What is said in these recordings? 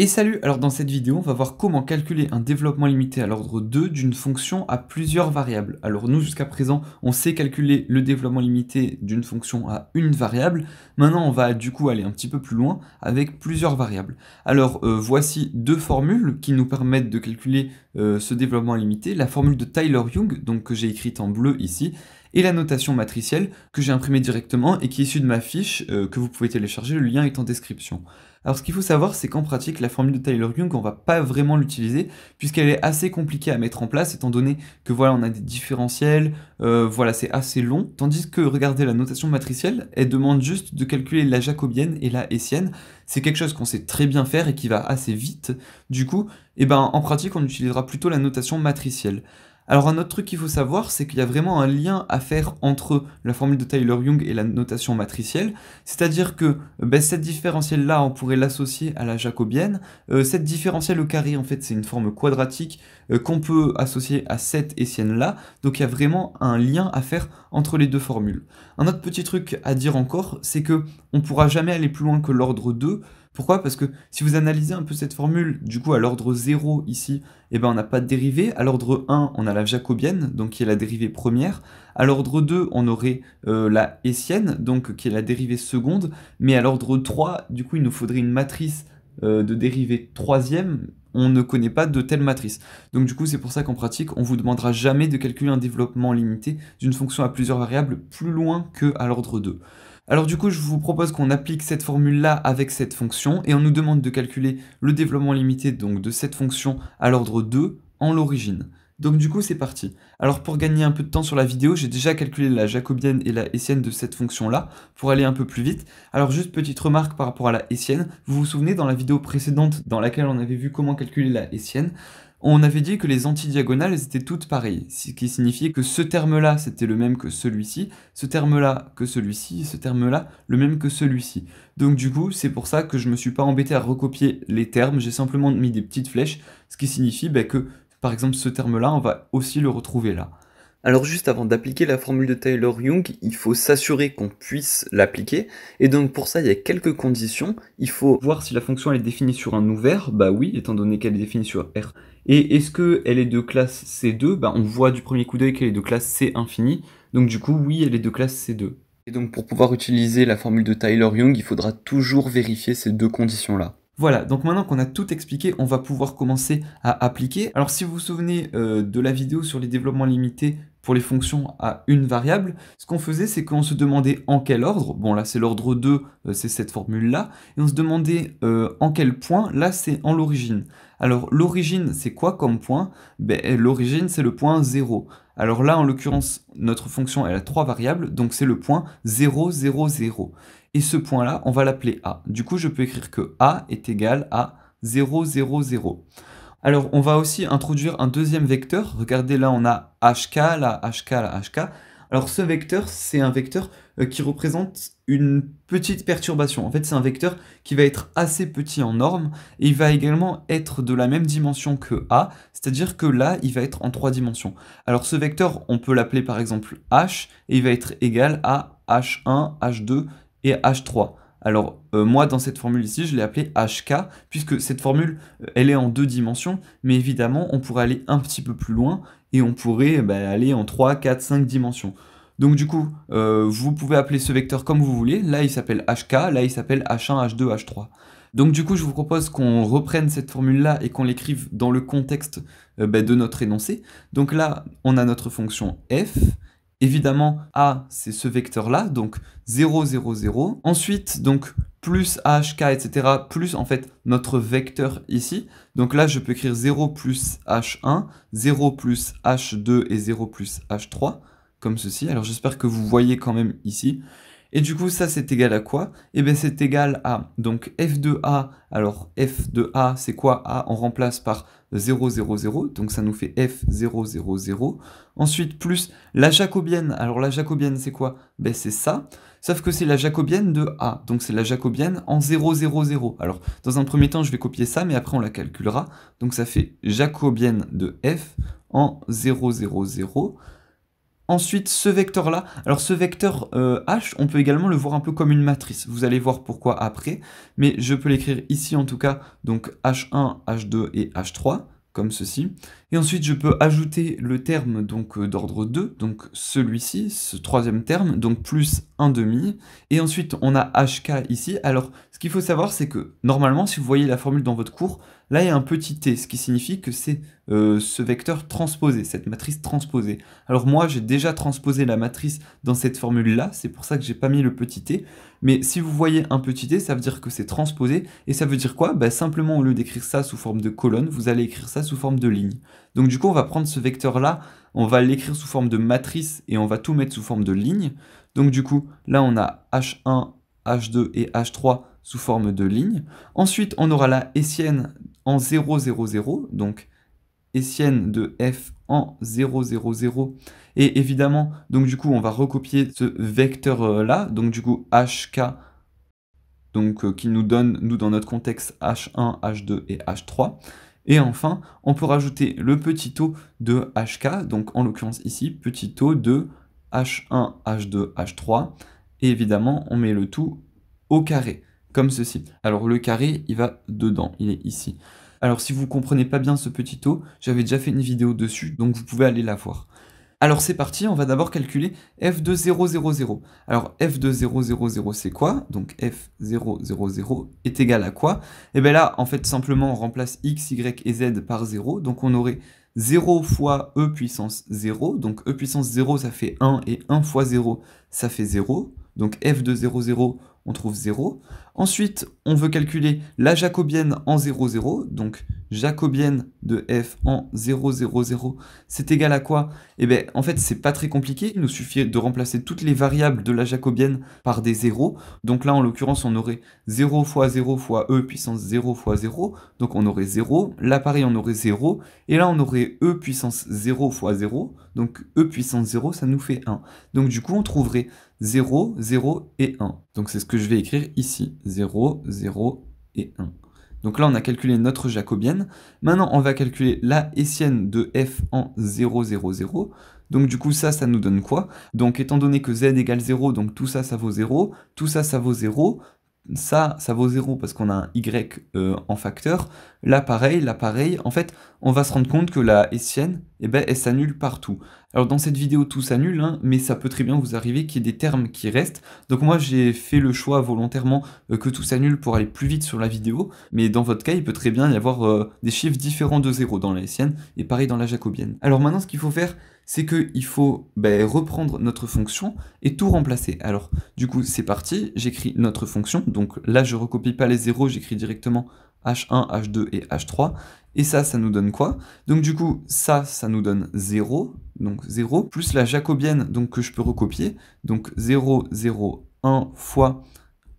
Et salut! Alors dans cette vidéo, on va voir comment calculer un développement limité à l'ordre 2 d'une fonction à plusieurs variables. Alors nous, jusqu'à présent, on sait calculer le développement limité d'une fonction à une variable. Maintenant, on va du coup aller un petit peu plus loin avec plusieurs variables. Alors voici deux formules qui nous permettent de calculer ce développement limité. La formule de Taylor-Young, donc que j'ai écrite en bleu ici, et la notation matricielle que j'ai imprimée directement et qui est issue de ma fiche que vous pouvez télécharger, le lien est en description. Alors ce qu'il faut savoir, c'est qu'en pratique, la formule de Taylor-Young, on va pas vraiment l'utiliser, puisqu'elle est assez compliquée à mettre en place, étant donné que voilà, on a des différentiels, voilà, c'est assez long, tandis que, regardez, la notation matricielle, elle demande juste de calculer la jacobienne et la hessienne, c'est quelque chose qu'on sait très bien faire et qui va assez vite, du coup, et ben, en pratique, on utilisera plutôt la notation matricielle. Alors un autre truc qu'il faut savoir, c'est qu'il y a vraiment un lien à faire entre la formule de Taylor-Young et la notation matricielle, c'est-à-dire que cette différentielle-là, on pourrait l'associer à la jacobienne. Cette différentielle au carré, en fait, c'est une forme quadratique qu'on peut associer à cette hessienne-là, donc il y a vraiment un lien à faire entre les deux formules. Un autre petit truc à dire encore, c'est que on pourra jamais aller plus loin que l'ordre 2. Pourquoi? Parce que si vous analysez un peu cette formule, du coup à l'ordre 0 ici, eh ben, on n'a pas de dérivée. À l'ordre 1, on a la jacobienne, donc qui est la dérivée première. À l'ordre 2, on aurait la hessienne, donc qui est la dérivée seconde. Mais à l'ordre 3, du coup, il nous faudrait une matrice de dérivée troisième. On ne connaît pas de telle matrice. Donc du coup, c'est pour ça qu'en pratique, on vous demandera jamais de calculer un développement limité d'une fonction à plusieurs variables plus loin que à l'ordre 2. Alors du coup, je vous propose qu'on applique cette formule-là avec cette fonction, et on nous demande de calculer le développement limité donc, de cette fonction à l'ordre 2 en l'origine. Donc du coup, c'est parti. Alors pour gagner un peu de temps sur la vidéo, j'ai déjà calculé la jacobienne et la hessienne de cette fonction-là, pour aller un peu plus vite. Alors juste petite remarque par rapport à la hessienne, vous vous souvenez dans la vidéo précédente dans laquelle on avait vu comment calculer la hessienne, on avait dit que les antidiagonales étaient toutes pareilles, ce qui signifiait que ce terme-là, c'était le même que celui-ci, ce terme-là que celui-ci, ce terme-là, le même que celui-ci. Donc du coup, c'est pour ça que je me suis pas embêté à recopier les termes, j'ai simplement mis des petites flèches, ce qui signifie que, par exemple, ce terme-là, on va aussi le retrouver là. Alors juste avant d'appliquer la formule de Taylor-Young, il faut s'assurer qu'on puisse l'appliquer, et donc pour ça il y a quelques conditions. Il faut voir si la fonction elle est définie sur un ouvert, bah oui, étant donné qu'elle est définie sur R. Et est-ce qu'elle est de classe C2? Bah on voit du premier coup d'œil qu'elle est de classe C infini, donc du coup oui elle est de classe C2. Et donc pour pouvoir utiliser la formule de Taylor-Young, il faudra toujours vérifier ces deux conditions-là. Voilà, donc maintenant qu'on a tout expliqué, on va pouvoir commencer à appliquer. Alors si vous vous souvenez de la vidéo sur les développements limités pour les fonctions à une variable, ce qu'on faisait, c'est qu'on se demandait en quel ordre, bon là c'est l'ordre 2, c'est cette formule-là, et on se demandait en quel point, là c'est en l'origine. Alors l'origine, c'est quoi comme point? L'origine, c'est le point 0. Alors là, en l'occurrence, notre fonction, elle a trois variables, donc c'est le point 0, 0, 0. Et ce point-là, on va l'appeler A. Du coup, je peux écrire que A est égal à 0, 0, 0. Alors, on va aussi introduire un deuxième vecteur. Regardez, là, on a HK, là, HK, là, HK. Alors, ce vecteur, c'est un vecteur qui représente une petite perturbation. En fait, c'est un vecteur qui va être assez petit en norme, et il va également être de la même dimension que A, c'est-à-dire que là, il va être en 3 dimensions. Alors, ce vecteur, on peut l'appeler par exemple H, et il va être égal à H1, H2, et H3. Alors moi dans cette formule ici je l'ai appelée HK puisque cette formule elle est en 2 dimensions, mais évidemment on pourrait aller un petit peu plus loin et on pourrait aller en 3, 4, 5 dimensions. Donc du coup vous pouvez appeler ce vecteur comme vous voulez, là il s'appelle HK, là il s'appelle H1, H2, H3. Donc du coup je vous propose qu'on reprenne cette formule là et qu'on l'écrive dans le contexte de notre énoncé. Donc là on a notre fonction f. Évidemment, A, c'est ce vecteur-là, donc 0, 0, 0. Ensuite, donc, plus HK, etc., plus, en fait, notre vecteur ici. Donc là, je peux écrire 0 plus H1, 0 plus H2 et 0 plus H3, comme ceci. Alors, j'espère que vous voyez quand même ici. Et du coup, ça, c'est égal à quoi? Eh bien, c'est égal à, donc, f de A. Alors, f de A, c'est quoi? A, on remplace par 0, 0, 0. Donc, ça nous fait f 0, 0, 0. Ensuite, plus la jacobienne. Alors, la jacobienne, c'est quoi? Ben, c'est ça. Sauf que c'est la jacobienne de A. Donc, c'est la jacobienne en 0, 0, 0. Alors, dans un premier temps, je vais copier ça, mais après, on la calculera. Donc, ça fait jacobienne de f en 0, 0, 0. Ensuite, ce vecteur-là, alors ce vecteur h, on peut également le voir un peu comme une matrice. Vous allez voir pourquoi après, mais je peux l'écrire ici en tout cas, donc h1, h2 et h3, comme ceci. Et ensuite, je peux ajouter le terme donc d'ordre 2, donc celui-ci, ce troisième terme, donc plus 1 demi. Et ensuite, on a hk ici. Alors, ce qu'il faut savoir, c'est que normalement, si vous voyez la formule dans votre cours, là, il y a un petit t, ce qui signifie que c'est ce vecteur transposé, cette matrice transposée. Alors moi, j'ai déjà transposé la matrice dans cette formule-là, c'est pour ça que j'ai pas mis le petit t. Mais si vous voyez un petit t, ça veut dire que c'est transposé. Et ça veut dire quoi? Bah, simplement, au lieu d'écrire ça sous forme de colonne, vous allez écrire ça sous forme de ligne. Donc du coup, on va prendre ce vecteur-là, on va l'écrire sous forme de matrice et on va tout mettre sous forme de ligne. Donc du coup, là, on a h1, h2 et h3 sous forme de ligne. Ensuite, on aura la hessienne en 0, 0, 0, donc hessienne de f en 0, 0, 0. Et évidemment, donc du coup, on va recopier ce vecteur-là, donc du coup, hk, donc qui nous donne, nous, dans notre contexte, h1, h2 et h3. Et enfin, on peut rajouter le petit taux de hk, donc en l'occurrence ici, petit taux de h1, h2, h3. Et évidemment, on met le tout au carré, comme ceci. Alors le carré, il va dedans, il est ici. Alors si vous ne comprenez pas bien ce petit taux, j'avais déjà fait une vidéo dessus, donc vous pouvez aller la voir. Alors c'est parti, on va d'abord calculer f de 0, 0, 0. Alors f de 0, 0, 0, c'est quoi? Donc f 0, 0, 0 est égal à quoi? Et bien là, en fait, simplement, on remplace x, y et z par 0. Donc on aurait 0 fois e puissance 0. Donc e puissance 0, ça fait 1, et 1 fois 0, ça fait 0. Donc f de 0, 0, on trouve 0. Ensuite, on veut calculer la jacobienne en 0, 0. Donc jacobienne de f en 0, 0, 0, c'est égal à quoi? Eh bien, en fait, c'est pas très compliqué. Il nous suffit de remplacer toutes les variables de la jacobienne par des zéros. Donc là, en l'occurrence, on aurait 0 fois 0 fois e puissance 0 fois 0. Donc on aurait 0. Là, pareil, on aurait 0. Et là, on aurait e puissance 0 fois 0. Donc e puissance 0, ça nous fait 1. Donc du coup, on trouverait 0, 0 et 1. Donc c'est ce que je vais écrire ici. 0, 0 et 1. Donc là, on a calculé notre jacobienne. Maintenant, on va calculer la hessienne de f en 0, 0, 0. Donc du coup, ça nous donne quoi? Donc étant donné que z égale 0, donc tout ça, ça vaut 0. Tout ça, ça vaut 0. Ça vaut 0 parce qu'on a un y en facteur. Là, pareil. En fait, on va se rendre compte que la hessienne, eh ben, elle s'annule partout. Alors, dans cette vidéo, tout s'annule, hein, mais ça peut très bien vous arriver qu'il y ait des termes qui restent. Donc, moi, j'ai fait le choix volontairement que tout s'annule pour aller plus vite sur la vidéo. Mais dans votre cas, il peut très bien y avoir des chiffres différents de 0 dans la hessienne et pareil dans la jacobienne. Alors maintenant, ce qu'il faut faire, c'est qu'il faut reprendre notre fonction et tout remplacer. Alors, du coup, c'est parti, j'écris notre fonction. Donc là, je ne recopie pas les zéros, j'écris directement h1, h2 et h3. Et ça nous donne quoi? Donc du coup, ça nous donne 0. Donc 0, plus la jacobienne donc, que je peux recopier. Donc 0, 0, 1 fois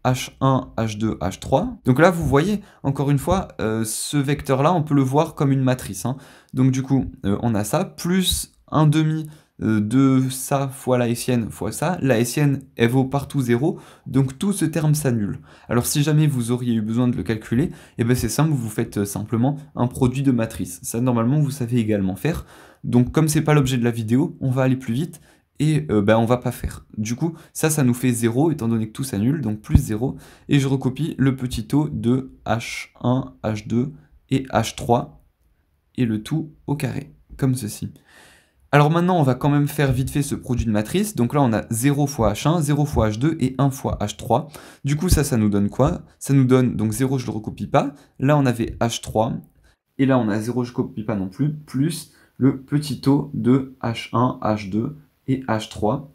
h1, h2, h3. Donc là, vous voyez, encore une fois, ce vecteur-là, on peut le voir comme une matrice. Hein. Donc du coup, on a ça, plus 1 demi de ça fois la hessienne fois ça. La hessienne, elle vaut partout 0, donc tout ce terme s'annule. Alors si jamais vous auriez eu besoin de le calculer, eh ben c'est simple, vous faites simplement un produit de matrice. Ça, normalement, vous savez également faire. Donc comme c'est pas l'objet de la vidéo, on va aller plus vite. Et on va pas faire. Du coup, ça nous fait 0, étant donné que tout s'annule, donc plus 0. Et je recopie le petit taux de H1, H2 et H3, et le tout au carré, comme ceci. Alors maintenant, on va quand même faire vite fait ce produit de matrice. Donc là, on a 0 fois H1, 0 fois H2 et 1 fois H3. Du coup, ça nous donne quoi? Ça nous donne, donc 0, je le recopie pas. Là, on avait H3, et là, on a 0, je copie pas non plus, plus le petit taux de H1, H2, et H3,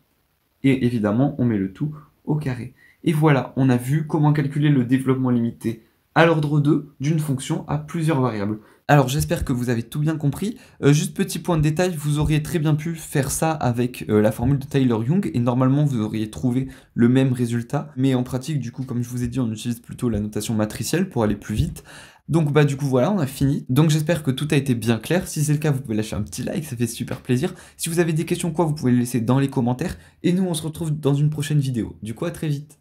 et évidemment, on met le tout au carré. Et voilà, on a vu comment calculer le développement limité à l'ordre 2 d'une fonction à plusieurs variables. Alors j'espère que vous avez tout bien compris. Juste petit point de détail, vous auriez très bien pu faire ça avec la formule de Taylor-Young, et normalement vous auriez trouvé le même résultat. Mais en pratique, du coup, comme je vous ai dit, on utilise plutôt la notation matricielle pour aller plus vite. Donc du coup voilà, on a fini. Donc j'espère que tout a été bien clair. Si c'est le cas, vous pouvez lâcher un petit like, ça fait super plaisir. Si vous avez des questions vous pouvez les laisser dans les commentaires. Et nous, on se retrouve dans une prochaine vidéo. Du coup, à très vite.